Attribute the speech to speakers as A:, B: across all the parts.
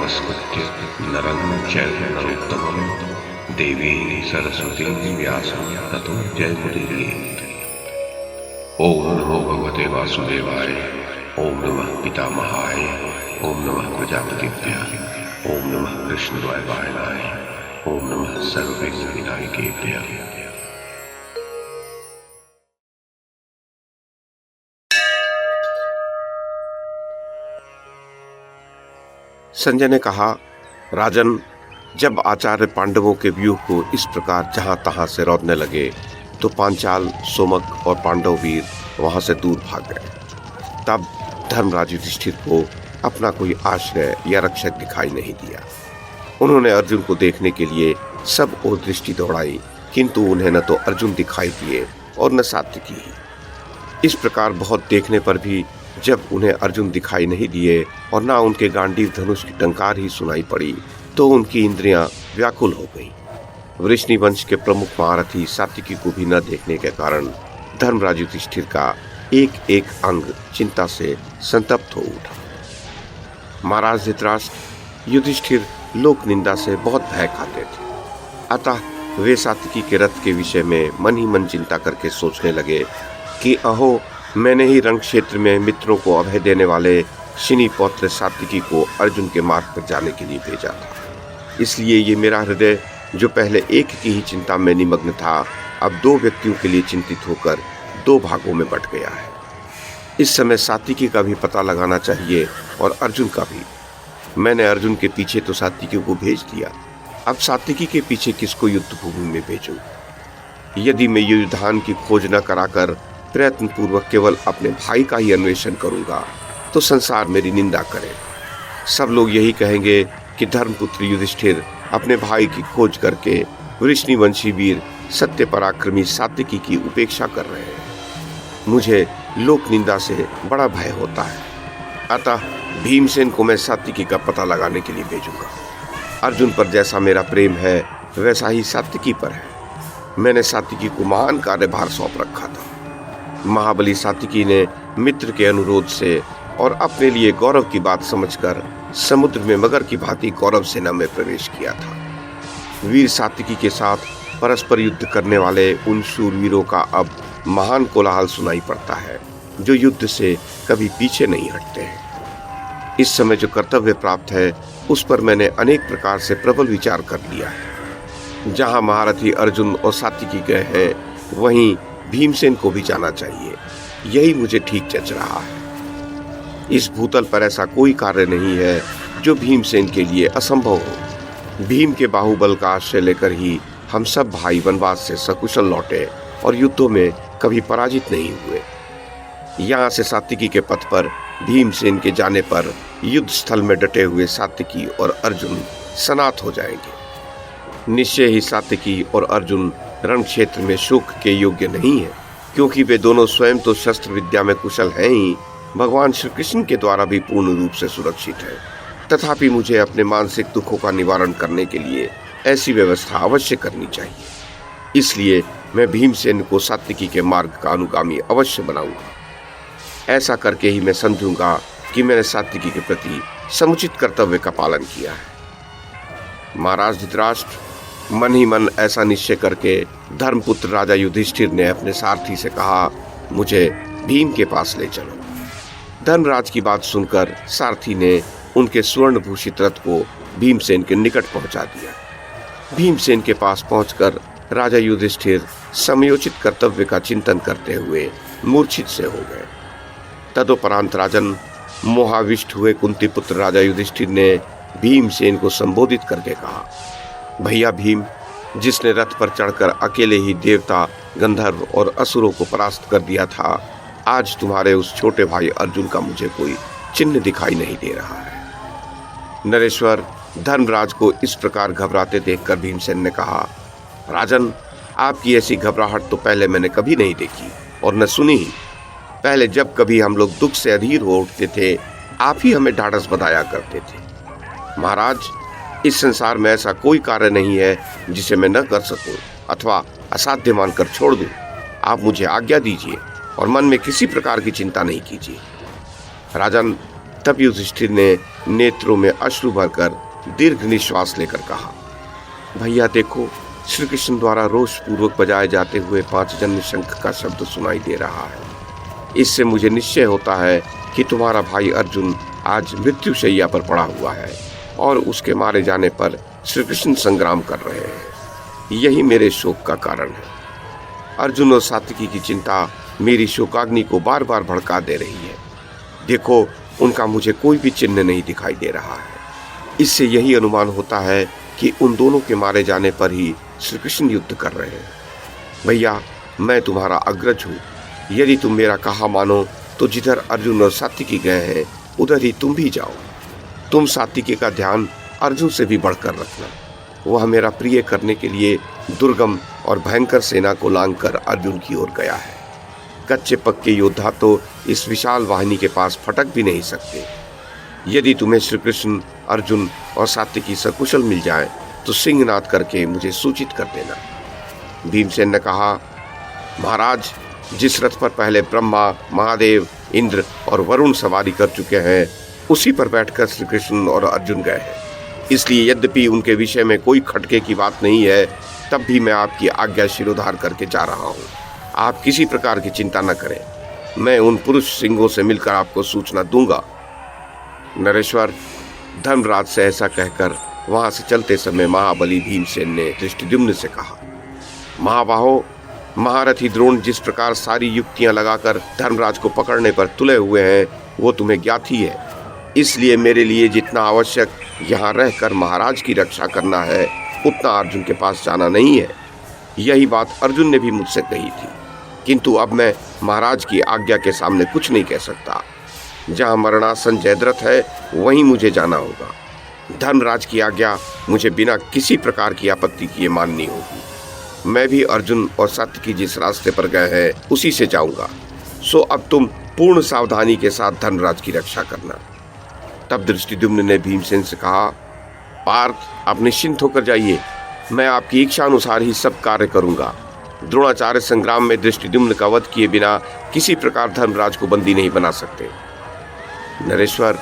A: नमस्कृत्य नरं चैव नरोत्तमं देवीं सरस्वतीं व्यासं ततो जयमुदीरयेत्। ओम नमो भगवते वासुदेवाय। ओम नमः पितामहाय। ओम नमः प्रजापतिभ्यः। ओम नमः कृष्णद्वैपायनाय। ओम नमः सर्वविघ्नविनायकेभ्यः।
B: संजय ने कहा, राजन, जब आचार्य पांडवों के व्यूह को इस प्रकार जहां तहां से रौदने लगे तो पांचाल, सोमक और पांडव वीर वहां से दूर भाग गए। तब धर्मराज युधिष्ठिर को अपना कोई आश्रय या रक्षक दिखाई नहीं दिया। उन्होंने अर्जुन को देखने के लिए सब ओर दृष्टि दौड़ाई, किंतु उन्हें न तो अर्जुन दिखाई दिए और न सात्विकी। इस प्रकार बहुत देखने पर भी जब उन्हें अर्जुन दिखाई नहीं दिए और ना उनके गांडीव धनुष की टंकार ही सुनाई पड़ी तो उनकी इंद्रियां व्याकुल हो गईं। वृष्णि वंश के प्रमुख महारथी सात्विकी को भी न देखने के कारण धर्मराज युधिष्ठिर का एक एक अंग चिंता से संतप्त हो उठा। महाराज धृतराष्ट्र, युधिष्ठिर लोक निंदा से बहुत भय खाते थे, अतः वे सात्विकी के रथ के विषय में मन ही मन चिंता करके सोचने लगे कि अहो, मैंने ही रण क्षेत्र में मित्रों को अभय देने वाले शिनी पौत्र सात्विकी को अर्जुन के मार्ग पर जाने के लिए भेजा था। इसलिए ये मेरा हृदय, जो पहले एक की ही चिंता में निमग्न था, अब दो व्यक्तियों के लिए चिंतित होकर दो भागों में बंट गया है। इस समय सात्विकी का भी पता लगाना चाहिए और अर्जुन का भी। मैंने अर्जुन के पीछे तो सात्विकी को भेज दिया, अब सात्विकी के पीछे किसको युद्ध भूमि में भेजूं? यदि मैं युद्धान की खोज न कराकर प्रयत्न पूर्वक केवल अपने भाई का ही अन्वेषण करूंगा तो संसार मेरी निंदा करे। सब लोग यही कहेंगे कि धर्मपुत्र युधिष्ठिर अपने भाई की खोज करके वृष्णि वंशी वीर सत्य पराक्रमी सात्विकी की उपेक्षा कर रहे हैं। मुझे लोक निंदा से बड़ा भय होता है, अतः भीमसेन को मैं सात्विकी का पता लगाने के लिए भेजूंगा। अर्जुन पर जैसा मेरा प्रेम है वैसा ही सात्विकी पर है। मैंने सात्विकी को महान कार्यभार सौंप रखा था। महाबली सात्विकी ने मित्र के अनुरोध से और अपने लिए गौरव की बात समझकर समुद्र में मगर की भांति कौरव सेना में प्रवेश किया था। वीर सात्विकी के साथ परस्पर युद्ध करने वाले उन शूरवीरों का अब महान कोलाहल सुनाई पड़ता है, जो युद्ध से कभी पीछे नहीं हटते हैं। इस समय जो कर्तव्य प्राप्त है उस पर मैंने अनेक प्रकार से प्रबल विचार कर लिया है। जहां महारथी अर्जुन और सात्विकी गए हैं, वहीं भीमसेन को भी जाना चाहिए। यही मुझे ठीक जच रहा है। इस भूतल पर ऐसा कोई कार्य नहीं है जो भीमसेन के लिए असंभव हो। भीम के बाहुबल का आश्रय लेकर ही हम सब भाई वनवास से सकुशल लौटे और युद्धों में कभी पराजित नहीं हुए। यहाँ से सात्विकी के पथ पर भीमसेन के जाने पर युद्ध स्थल में डटे हुए सात्विकी और अर्जुन सनात हो जाएंगे। निश्चय ही सात्विकी और अर्जुन रण क्षेत्र में शोक के योग्य नहीं है, क्योंकि वे दोनों स्वयं तो शस्त्र विद्या में कुशल हैं ही, भगवान श्री कृष्ण के द्वारा भी पूर्ण रूप से सुरक्षित है। तथापि मुझे अपने मानसिक दुखों का निवारण करने के लिए ऐसी व्यवस्था अवश्य करनी चाहिए। इसलिए मैं भीमसेन को सात्विकी के मार्ग का अनुगामी अवश्य बनाऊंगा। ऐसा करके ही मैं समझूंगा कि मैंने सात्विकी के प्रति समुचित कर्तव्य का पालन किया है। महाराज धृतराष्ट्र, मन ही मन ऐसा निश्चय करके धर्मपुत्र राजा युधिष्ठिर ने अपने सारथी से कहा, मुझे भीम के पास ले चलो। धर्मराज की बात सुनकर सारथी ने उनके स्वर्ण भूषित रथ को भीमसेन के निकट पहुंचा दिया। भीमसेन के पास पहुंचकर राजा युधिष्ठिर समयोचित कर्तव्य का चिंतन करते हुए मूर्छित से हो गए। तदुपरांत राजन, मोहाविष्ट हुए कुंती पुत्र राजा युधिष्ठिर ने भीमसेन को संबोधित करके कहा, भैया भीम, जिसने रथ पर चढ़कर अकेले ही देवता, गंधर्व और असुरों को परास्त कर दिया था, आज तुम्हारे उस छोटे भाई अर्जुन का मुझे कोई चिन्ह दिखाई नहीं दे रहा है। नरेश्वर, धर्मराज को इस प्रकार घबराते देखकर भीमसेन ने कहा, राजन, आपकी ऐसी घबराहट तो पहले मैंने कभी नहीं देखी और न सुनी ही। पहले जब कभी हम लोग दुख से अधीर हो उठते थे, आप ही हमें ढाढ़स बंधाया करते थे। महाराज, इस संसार में ऐसा कोई कार्य नहीं है जिसे मैं न कर सकूं अथवा असाध्य मानकर छोड़ दूं। आप मुझे आज्ञा दीजिए और मन में किसी प्रकार की चिंता नहीं कीजिए। राजन, तब युधिष्ठिर ने नेत्रों में अश्रु भरकर दीर्घ निश्वास लेकर कहा, भैया देखो, श्री कृष्ण द्वारा रोषपूर्वक बजाए जाते हुए 5 जन्य शंख का शब्द सुनाई दे रहा है। इससे मुझे निश्चय होता है कि तुम्हारा भाई अर्जुन आज मृत्युशैया पर पड़ा हुआ है और उसके मारे जाने पर श्री कृष्ण संग्राम कर रहे हैं। यही मेरे शोक का कारण है। अर्जुन और सात्विकी की चिंता मेरी शोकाग्नि को बार बार भड़का दे रही है। देखो, उनका मुझे कोई भी चिन्ह नहीं दिखाई दे रहा है। इससे यही अनुमान होता है कि उन दोनों के मारे जाने पर ही श्री कृष्ण युद्ध कर रहे हैं। भैया, मैं तुम्हारा अग्रज हूँ। यदि तुम मेरा कहा मानो तो जिधर अर्जुन और सात्विकी गए हैं उधर ही तुम भी जाओ। तुम सात्विकी का ध्यान अर्जुन से भी बढ़कर रखना। वह मेरा प्रिय करने के लिए दुर्गम और भयंकर सेना को लांघकर अर्जुन की ओर गया है। कच्चे पक्के योद्धा तो इस विशाल वाहिनी के पास फटक भी नहीं सकते। यदि तुम्हें श्री कृष्ण, अर्जुन और सात्विकी सकुशल मिल जाए तो सिंहनाद करके मुझे सूचित कर देना। भीमसेन ने कहा, महाराज, जिस रथ पर पहले ब्रह्मा, महादेव, इंद्र और वरुण सवारी कर चुके हैं उसी पर बैठकर श्री कृष्ण और अर्जुन गए हैं। इसलिए यद्यपि उनके विषय में कोई खटके की बात नहीं है, तब भी मैं आपकी आज्ञा शिरोधार करके जा रहा हूँ। आप किसी प्रकार की चिंता न करें। मैं उन पुरुष सिंहों से मिलकर आपको सूचना दूंगा। नरेश्वर, धर्मराज से ऐसा कहकर वहां से चलते समय महाबली भीमसेन ने दृष्टिद्युम्न से कहा, महाबाहो, महारथी द्रोण जिस प्रकार सारी युक्तियां लगाकर धर्मराज को पकड़ने पर तुले हुए हैं वो तुम्हें ज्ञात ही है। इसलिए मेरे लिए जितना आवश्यक यहाँ रहकर महाराज की रक्षा करना है उतना अर्जुन के पास जाना नहीं है। यही बात अर्जुन ने भी मुझसे कही थी, किंतु अब मैं महाराज की आज्ञा के सामने कुछ नहीं कह सकता। जहाँ मरणासन जयद्रथ है वहीं मुझे जाना होगा। धर्मराज की आज्ञा मुझे बिना किसी प्रकार की आपत्ति किए माननी होगी। मैं भी अर्जुन और सात्विकी जिस रास्ते पर गए हैं उसी से जाऊंगा। सो अब तुम पूर्ण सावधानी के साथ धर्मराज की रक्षा करना। तब दृष्टिद्युम्न ने भीमसेन से कहा, पार्थ, आप निश्चिंत होकर जाइए। मैं आपकी इच्छा अनुसार ही सब कार्य करूंगा। द्रोणाचार्य संग्राम में दृष्टिद्युम्न का वध किए बिना किसी प्रकार धर्मराज को बंदी नहीं बना सकते। नरेश्वर,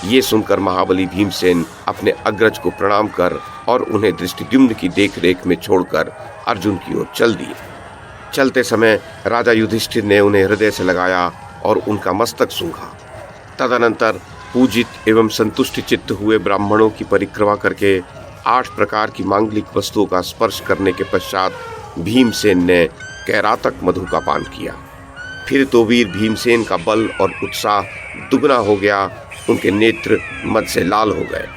B: ये सुनकर महाबली भीमसेन अपने अग्रज को प्रणाम कर और उन्हें दृष्टिद्युम्न की देखरेख में छोड़कर अर्जुन की ओर चल दिए। चलते समय राजा युधिष्ठिर ने उन्हें हृदय से लगाया और उनका मस्तक सूंघा। तदनंतर पूजित एवं संतुष्ट चित्त हुए ब्राह्मणों की परिक्रमा करके 8 प्रकार की मांगलिक वस्तुओं का स्पर्श करने के पश्चात भीमसेन ने कैरातक मधु का पान किया। फिर तो वीर भीमसेन का बल और उत्साह दुगना हो गया। उनके नेत्र मद से लाल हो गए।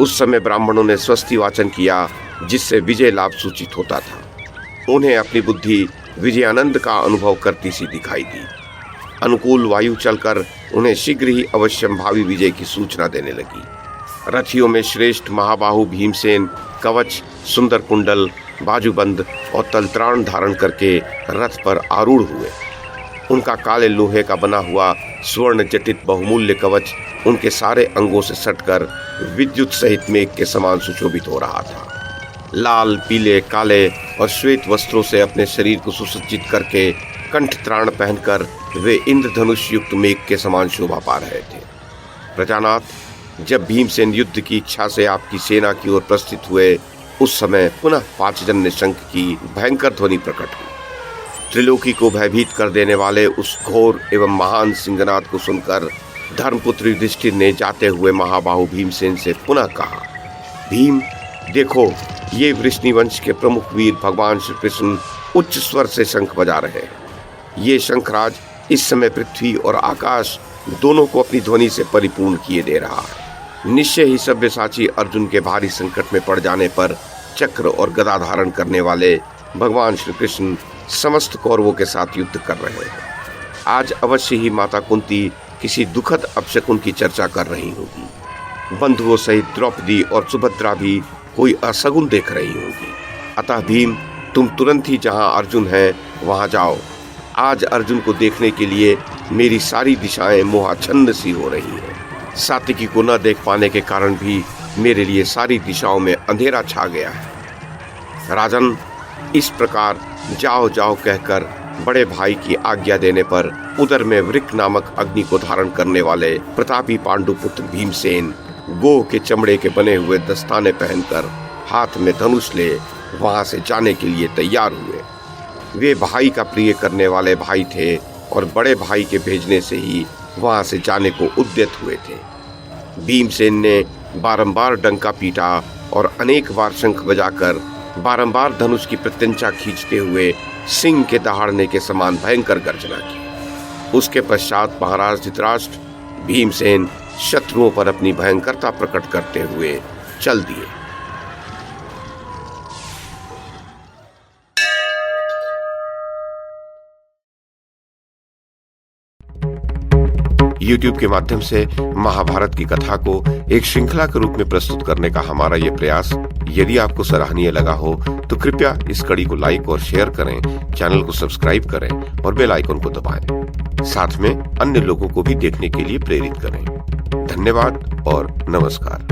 B: उस समय ब्राह्मणों ने स्वस्ति वाचन किया, जिससे विजय लाभ सूचित होता था। उन्हें अपनी बुद्धि विजयानंद का अनुभव करती सी दिखाई दी। अनुकूल वायु चलकर उन्हें शीघ्र ही अवश्यंभावी विजय की सूचना देने लगी। रथियों में श्रेष्ठ महाबाहु भीमसेन कवच, सुंदर कुंडल, बाजूबंद और तलत्राण धारण करके रथ पर आरूढ़ हुए। उनका काले लोहे का बना हुआ स्वर्ण जटित बहुमूल्य कवच उनके सारे अंगों से सटकर विद्युत सहित मेघ के समान सुशोभित हो रहा था। लाल, पीले, काले और श्वेत वस्त्रों से अपने शरीर को सुसज्जित करके कंठ त्राण पहनकर वे इंद्रधनुष युक्त मेघ के समान शोभा पा रहे थे। प्रजानाथ, जब भीमसेन युद्ध की इच्छा से आपकी सेना की ओर प्रस्थित हुए उस समय पुनः 5 जन्य शंख की भयंकर ध्वनि प्रकट हुई। त्रिलोकी को भयभीत कर देने वाले उस घोर एवं महान सिंहनाद को सुनकर धर्मपुत्र युधिष्ठिर ने जाते हुए महाबाहु भीमसेन से पुनः कहा, भीम, देखो, ये वृष्णि वंश के प्रमुख वीर भगवान श्री कृष्ण उच्च स्वर से शंख बजा रहे हैं। ये शंखराज इस समय पृथ्वी और आकाश दोनों को अपनी ध्वनि से परिपूर्ण किए दे रहा है। निश्चय ही सव्यसाची अर्जुन के भारी संकट में पड़ जाने पर चक्र और गदा धारण करने वाले भगवान श्री कृष्ण समस्त कौरवों के साथ युद्ध कर रहे हैं। आज अवश्य ही माता कुंती किसी दुखद अपशकुन की चर्चा कर रही होगी। बंधुओं सहित द्रौपदी और सुभद्रा भी कोई असगुन देख रही होगी। अतः भीम, तुम तुरंत ही जहां अर्जुन है वहां जाओ। आज अर्जुन को देखने के लिए मेरी सारी दिशाएं मोहाच्छन्न सी हो रही हैं। सात्विकी को न देख पाने के कारण भी मेरे लिए सारी दिशाओं में अंधेरा छा गया है। राजन, इस प्रकार जाओ जाओ कहकर बड़े भाई की आज्ञा देने पर उदर में वृक नामक अग्नि को धारण करने वाले प्रतापी पांडुपुत्र भीमसेन गोह के चमड़े के बने हुए दस्ताने पहनकर हाथ में धनुष ले वहां से जाने के लिए तैयार हुए। वे भाई का प्रिय करने वाले भाई थे और बड़े भाई के भेजने से ही वहां से जाने को उद्यत हुए थे। भीमसेन ने बारंबार डंका पीटा और अनेक बार शंख बजाकर बारंबार धनुष की प्रत्यंचा खींचते हुए सिंह के दहाड़ने के समान भयंकर गर्जना की। उसके पश्चात महाराज धृतराष्ट्र भीमसेन शत्रुओं पर अपनी भयंकरता प्रकट करते हुए चल दिए। YouTube के माध्यम से महाभारत की कथा को एक श्रृंखला के रूप में प्रस्तुत करने का हमारा ये प्रयास यदि आपको सराहनीय लगा हो तो कृपया इस कड़ी को लाइक और शेयर करें, चैनल को सब्सक्राइब करें और बेल आइकन को दबाएं। साथ में अन्य लोगों को भी देखने के लिए प्रेरित करें। धन्यवाद और नमस्कार।